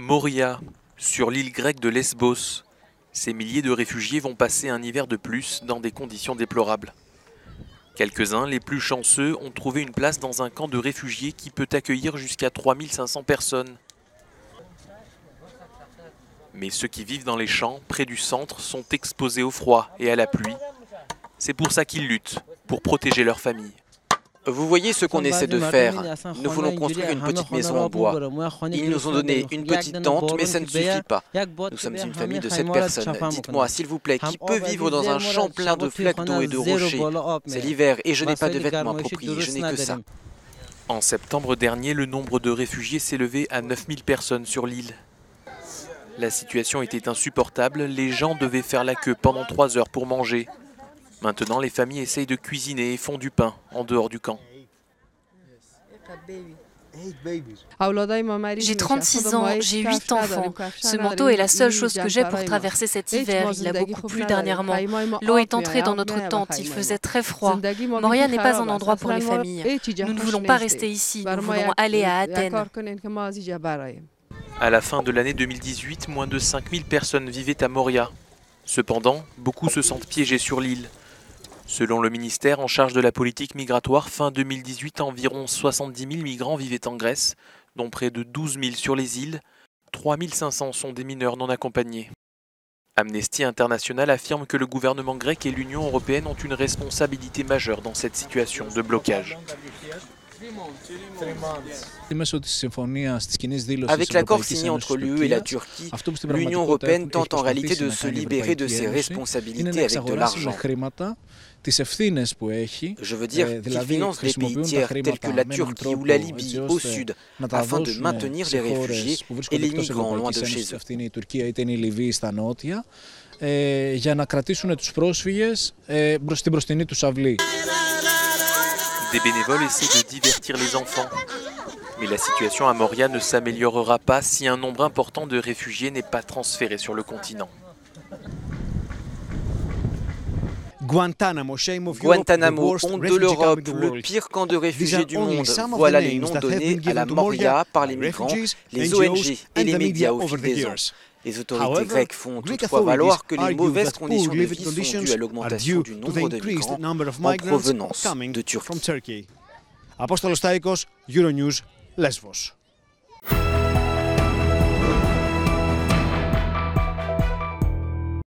Moria, sur l'île grecque de Lesbos. Ces milliers de réfugiés vont passer un hiver de plus dans des conditions déplorables. Quelques-uns, les plus chanceux, ont trouvé une place dans un camp de réfugiés qui peut accueillir jusqu'à 3500 personnes. Mais ceux qui vivent dans les champs, près du centre, sont exposés au froid et à la pluie. C'est pour ça qu'ils luttent, pour protéger leur famille. Vous voyez ce qu'on essaie de faire. Nous voulons construire une petite maison en bois. Ils nous ont donné une petite tente, mais ça ne suffit pas. Nous sommes une famille de 7 personnes. Dites-moi, s'il vous plaît, qui peut vivre dans un champ plein de flaques d'eau et de rochers? C'est l'hiver et je n'ai pas de vêtements appropriés, je n'ai que ça. En septembre dernier, le nombre de réfugiés s'élevait à 9000 personnes sur l'île. La situation était insupportable, les gens devaient faire la queue pendant 3 heures pour manger. Maintenant, les familles essayent de cuisiner et font du pain en dehors du camp. J'ai 36 ans, j'ai 8 enfants. Ce manteau est la seule chose que j'ai pour traverser cet hiver. Il a beaucoup plu dernièrement. L'eau est entrée dans notre tente, il faisait très froid. Moria n'est pas un endroit pour les familles. Nous ne voulons pas rester ici, nous voulons aller à Athènes. À la fin de l'année 2018, moins de 5000 personnes vivaient à Moria. Cependant, beaucoup se sentent piégés sur l'île. Selon le ministère en charge de la politique migratoire, fin 2018, environ 70 000 migrants vivaient en Grèce, dont près de 12 000 sur les îles. 3 500 sont des mineurs non accompagnés. Amnesty International affirme que le gouvernement grec et l'Union européenne ont une responsabilité majeure dans cette situation de blocage. Avec l'accord signé entre l'UE et la Turquie, l'Union européenne tente en réalité de se libérer de ses responsabilités avec de l'argent. Je veux dire qu'il finance des pays tiers tels que la Turquie ou la Libye au sud afin de maintenir les réfugiés et les migrants loin de chez eux. Des bénévoles essaient de divertir les enfants. Mais la situation à Moria ne s'améliorera pas si un nombre important de réfugiés n'est pas transféré sur le continent. Guantanamo, honte de l'Europe, le pire camp de réfugiés du monde. Voilà les noms donnés à la Moria par les migrants, les ONG et les médias au fil des ans. Les autorités grecques font toutefois valoir que les mauvaises conditions de vie sont dues à l'augmentation du nombre de migrants en provenance de Turquie. Apostolos Taikos, Euronews, Lesvos.